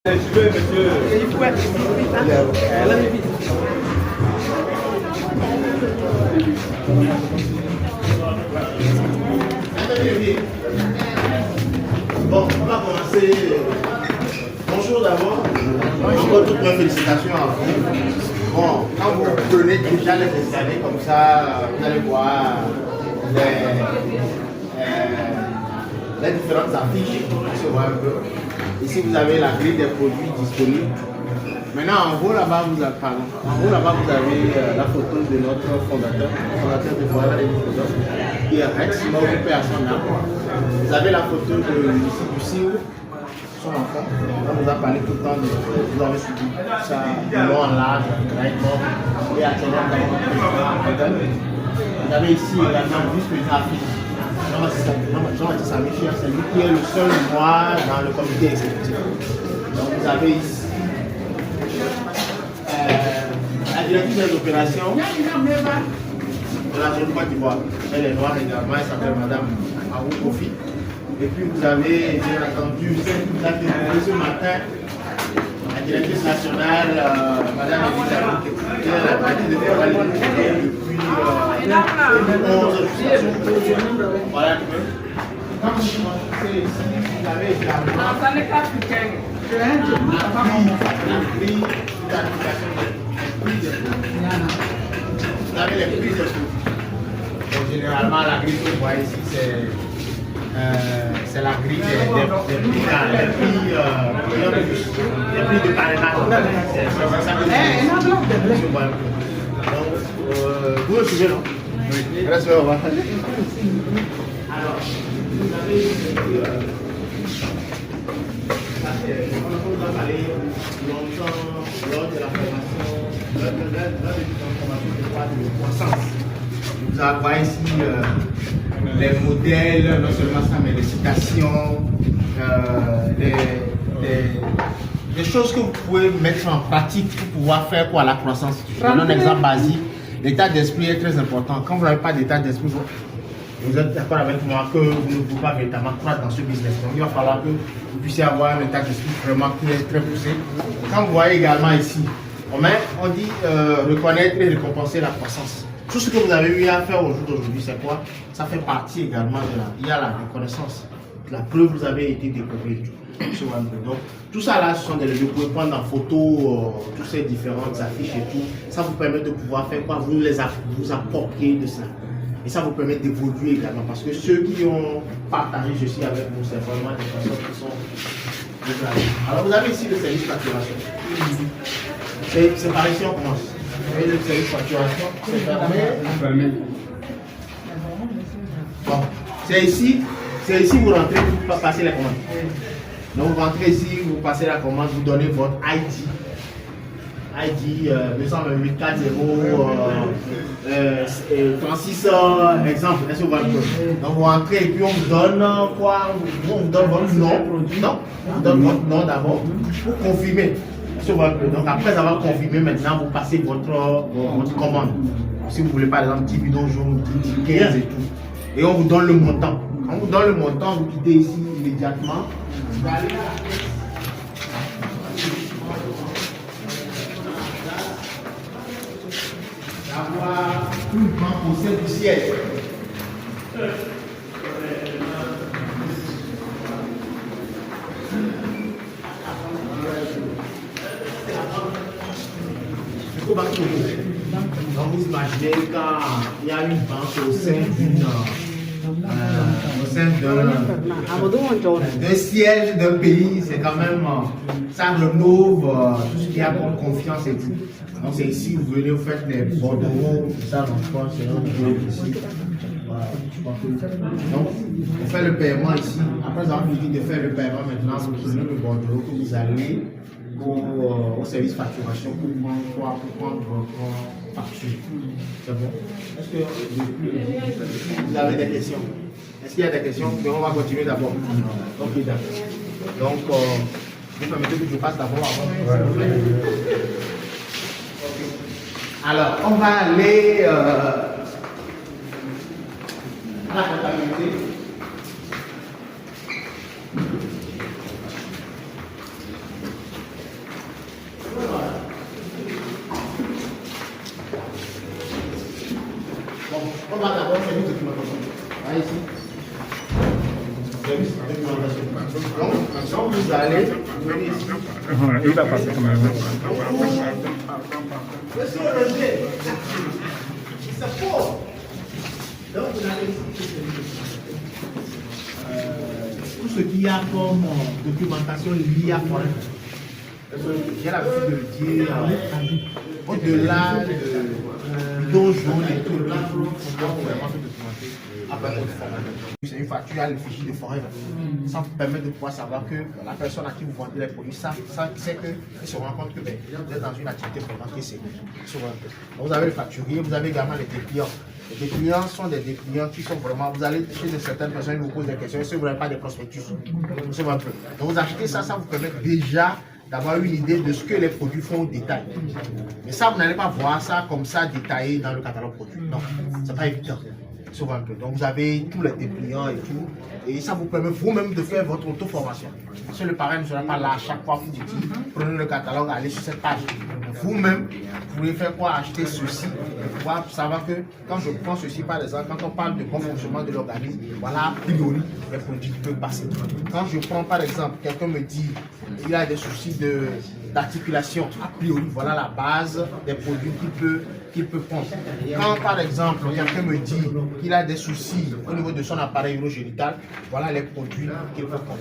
Je veux, monsieur. Il faut être bon, on va commencer. Bonjour d'abord. Encore toutes mes félicitations à vous. Bon, quand vous prenez déjà les escaliers comme ça, vous allez voir les différentes affiches. On se voit un peu. Ici, vous avez la grille des produits disponibles. Maintenant, en haut là-bas, vous avez, la photo de notre fondateur de Voilà les photos, qui est Rex, m'a occupé à son âme. Vous avez la photo du CEO, son enfant. On nous a parlé tout le temps, vous avez suivi ça, long en large, directement, et actuellement dans le vous avez ici également juste le graphique. Jean-Baptiste Michel, c'est lui qui est le seul noir dans le comité exécutif. Donc vous avez ici la directrice des opérations de la zone Côte d'Ivoire. Elle est noire également, elle s'appelle Madame Arou Kofi. Et puis vous avez, bien entendu, celle qui vous a découvert ce matin, la directrice nationale, Madame Elisabeth, qui est la directrice de l'État depuis 11 voilà. Quand vous commencez ici, vous avez également la grille d'application des prix de vous avez les prix de produits. Généralement, la grille que vous voyez ici, c'est la grille des prix de parrainage. C'est ça que je vois un peu. Donc, vous me suivez, non? Oui. Reste au revoir. Alors, vous avez ici, on a parlé longtemps lors de la formation, lors de la formation de croissance. Vous avez ici les modèles, non seulement ça, mais les citations, des choses que vous pouvez mettre en pratique pour pouvoir faire quoi la croissance. Je donne un exemple basique. L'état d'esprit est très important. Quand vous n'avez pas d'état d'esprit, vous êtes d'accord avec moi que vous ne pouvez pas véritablement croître dans ce business. Donc il va falloir que vous puissiez avoir un état d'esprit vraiment qui est très poussé. Quand vous voyez également ici, on dit reconnaître et récompenser la croissance. Tout ce que vous avez eu à faire au jour d'aujourd'hui, c'est quoi? Ça fait partie également de il y a la reconnaissance. La preuve, vous avez été découvert. Donc, tout ça là, ce sont des leviers. Vous pouvez prendre en photo toutes ces différentes affiches et tout. Ça vous permet de pouvoir faire quoi? Vous approprier de ça. Et ça vous permet d'évoluer également. Parce que ceux qui ont partagé ceci avec vous, c'est vraiment des personnes qui sont déplacées. Alors, vous avez ici le service facturation. C'est par ici, on commence. Vous voyez le service facturation, c'est fermé. Bon, c'est ici, vous rentrez pour passer la commande. Donc vous rentrez ici, vous passez la commande, vous donnez votre ID. ID 228 40 36 exemple, est-ce que vous voyez? Donc vous rentrez et puis on vous donne quoi? On vous donne votre nom. Non, on vous donne votre nom d'abord pour confirmer. Donc après avoir confirmé, maintenant vous passez votre commande. Si vous voulez par exemple 10 bidons jaunes, 10, 15 et tout. Et on vous donne le montant. Quand on vous donne le montant, vous quittez ici immédiatement. Vous allez avoir tout le temps possède du siège. Donc vous imaginez quand il y a une banque au sein d'un siège d'un pays, c'est quand même, ça renouve tout ce qu'il y a comme confiance et tout. Donc c'est ici, vous venez, vous faites les bordereaux, tout ça, donc je pense que c'est un ici. Voilà, donc on fait le paiement ici. Après avoir fini de faire le paiement, maintenant vous prenez le bordereau que vous allez au service facturation pour prendre votre facture. C'est bon? Est-ce que vous avez des questions? Est-ce qu'il y a des questions? Mais on va continuer d'abord. Ok, d'accord. Donc, vous permettez que je passe d'abord avant. Okay. Alors, on va aller à la comptabilité. On va d'abord faire une documentation. Voilà ici. Service de documentation. Donc, quand vous allez, vous venez ici. Il va passer quand même. Monsieur Roger, c'est fort. Donc, vous allez tout ce qu'il y a comme documentation liée à forêt. J'ai l'habitude de le dire, au-delà de dos jaune et tout, là, on doit vraiment se documenter à partir de forêt. C'est une fois tu as le fichier de forêt, ça vous permet de pouvoir savoir que la personne à qui vous vendez les produits, ça c'est qu'il se rend compte que vous êtes dans une activité vraiment qui est sérieuse. Vous avez le facturier, vous avez également les dépliants. Les dépliants sont des dépliants qui sont vraiment, vous allez chez certaines personnes, ils vous posent des questions, si vous n'avez pas de prospectus, c'est un peu. Donc vous achetez ça, ça vous permet déjà d'avoir une idée de ce que les produits font au détail. Mais ça, vous n'allez pas voir ça comme ça détaillé dans le catalogue produit. Non, c'est pas évident. Un peu. Donc vous avez tous les dépliants et tout, et ça vous permet vous-même de faire votre auto-formation. Parce que le parrain ne sera pas là à chaque fois que vous dites, prenez le catalogue, allez sur cette page. Vous-même, vous pouvez faire quoi? Acheter ceci, pour pouvoir savoir que quand je prends ceci par exemple, quand on parle de bon fonctionnement de l'organisme, voilà a priori les produits qui peuvent passer. Quand je prends par exemple, quelqu'un me dit il a des soucis d'articulation, a priori voilà la base des produits qu'il peut prendre. Quand par exemple quelqu'un me dit qu'il a des soucis au niveau de son appareil urogénital, voilà les produits qu'il peut prendre.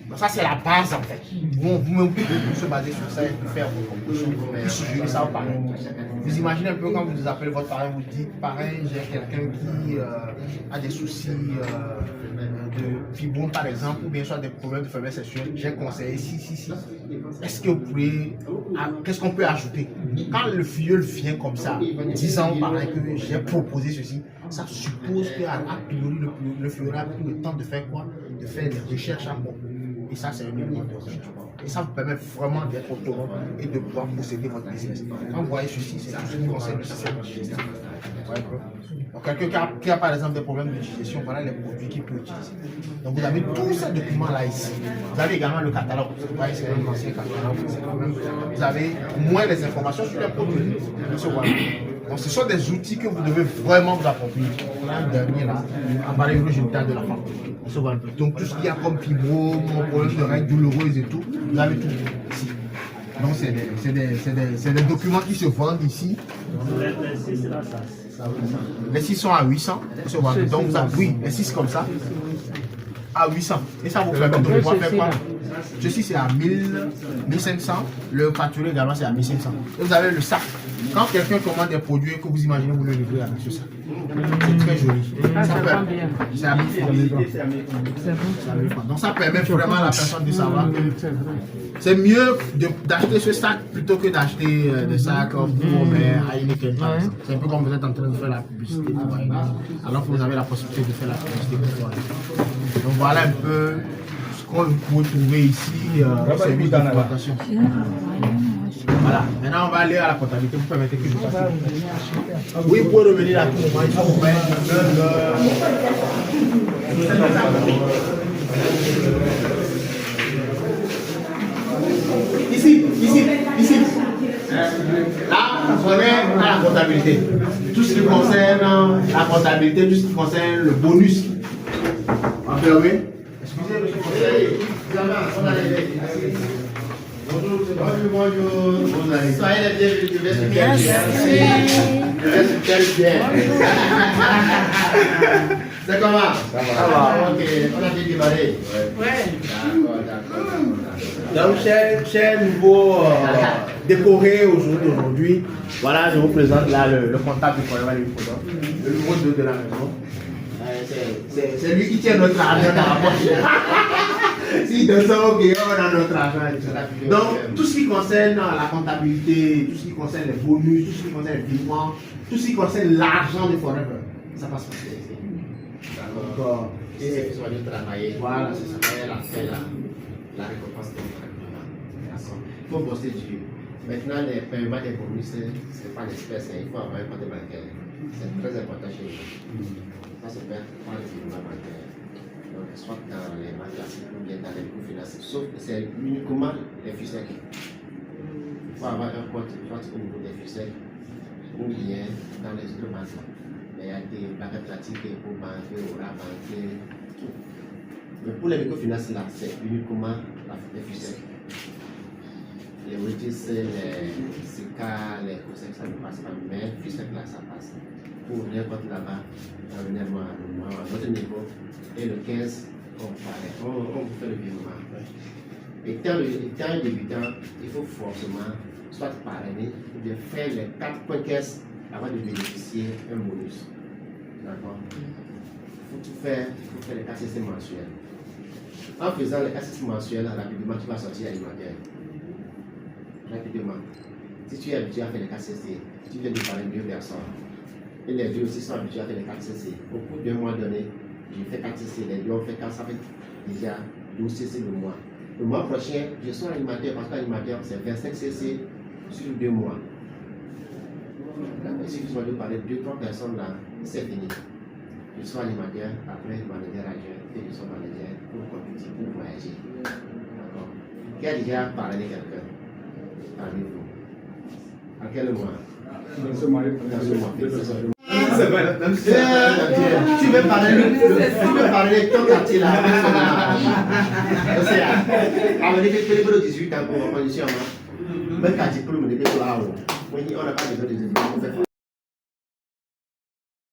Donc ça c'est la base en fait. Vous-même pouvez se baser sur ça et faire vos propositions, puis suggérer ça au parrain. Vous imaginez un peu quand vous appelez votre parrain, vous dites parrain, j'ai quelqu'un qui a des soucis de fibrome par exemple, ou bien soit des problèmes de faiblesse sexuelle, j'ai conseillé si. Est-ce que vous pouvez, qu'est-ce qu'on peut ajouter? Quand le filleul vient comme ça, disant au parrain que j'ai proposé ceci, ça suppose qu'à priori le filleul a pris le temps de faire quoi? De faire des recherches à propos. Et ça, c'est un élément de recherche. Et ça vous permet vraiment d'être autonome et de pouvoir posséder votre business. Quand vous voyez ceci, c'est tout ce qui concerne le système digestif. Donc, quelqu'un qui a par exemple des problèmes de digestion, voilà les produits qu'il peut utiliser. Donc, vous avez tous ces documents-là ici. Vous avez également le catalogue. Vous voyez, c'est un ancien catalogue. Vous avez moins les informations sur les produits. Donc, ce sont des outils que vous devez vraiment vous approprier. Là, le dernier, là, appareil urogénital de la femme. Donc, tout ce qu'il y a comme fibrome, problème de règles douloureuses et tout, vous avez tout ici. Donc, c'est des documents qui se vendent ici. Les 6 sont à 800. Donc, oui, les 6 comme ça, à 800. Et ça vous permet de pouvoir faire quoi? Ceci, c'est à 1500. Le facturé également, c'est à 1500. Et vous avez le sac. Quand quelqu'un commande des produits que vous imaginez, vous le livrez avec ce sac. C'est très joli. C'est à 1000 francs. Donc ça permet vraiment à la personne de savoir que c'est mieux d'acheter ce sac plutôt que d'acheter des sacs pour à Heineken. C'est un peu comme vous êtes en train de faire la publicité pour Heineken, alors que vous avez la possibilité de faire la publicité pour Heineken. Donc voilà un peu ce qu'on peut trouver ici au service d'exploitation. Voilà, maintenant on va aller à la comptabilité. Vous permettez que je passe. Oui, vous pouvez revenir à tout moment. Il faut vous mettre Ici. Là, on est à la comptabilité. Tout ce qui concerne la comptabilité, tout ce qui concerne le bonus. Excusez, monsieur. Bonjour. Soyez les bienvenus. Merci. C'est comment? Ça va. Ok, on a bien démarré. Ouais. Donc, cher nouveau décoré aujourd'hui, voilà, je vous présente là le comptable du Forever Living Product, le numéro 2 de la maison. C'est lui qui tient notre argent dans la poche. Si de ça, ok, on a notre argent. Donc, tout ce qui concerne la comptabilité, tout ce qui concerne les bonus, tout ce qui concerne les paiements, tout ce qui concerne l'argent de Forever, ça passe par ici. Donc, c'est besoin de travailler. Voilà, c'est ça. La récompense de il faut bosser du. Maintenant, les paiements des bonus, ce n'est pas l'espèce, il faut avoir un compte bancaire. C'est très important chez nous. Ça se fait par les paiements bancaires. Donc, soit dans les banques classiques ou bien dans les coûts financiers, sauf que c'est uniquement les FUSEC. Il faut avoir un compte soit au niveau des FUSEC ou bien dans les autres banques. Mais il y a des bagages pratiques pour banquer, au banquer, tout. Mais pour les microfinances là, c'est uniquement les ficelles. Les WTC, les CK, les conseils, ça ne passe pas. Mais ficelles là, ça passe. Pour n'importe là-bas, à notre niveau. Et le 15, on fait le virement. Et tant le débutant, il faut forcément soit parrainer ou bien faire les 4 points caisses avant de bénéficier d'un bonus. D'accord? Il faut tout faire, il faut faire les KCC mensuels. En faisant les KCC mensuels, rapidement tu vas sortir alimentaire. Rapidement. Si tu es habitué à faire les KCC, tu viens de parler 2 personnes. Et les deux aussi sont habitués à faire les 4CC. Au bout d'un mois donné, j'ai fait 4CC, les deux ont fait 4, ça fait déjà 12CC le mois. Le mois prochain, je suis alimentaire parce qu'alimentaire c'est 25CC sur 2 mois. Il suffit de parler 2-3 personnes là, c'est fini. Je suis alimentaire, après manager adjoint et je suis manager pour compétir, pour voyager. D'accord? Qui a déjà parlé quelqu'un parmi vous? À quel mois? Dans ce mois. C'est vrai. Tu veux parler de ton quartier là. Avec les 18 ans pour condition. Même quartier pour le on n'a pas besoin de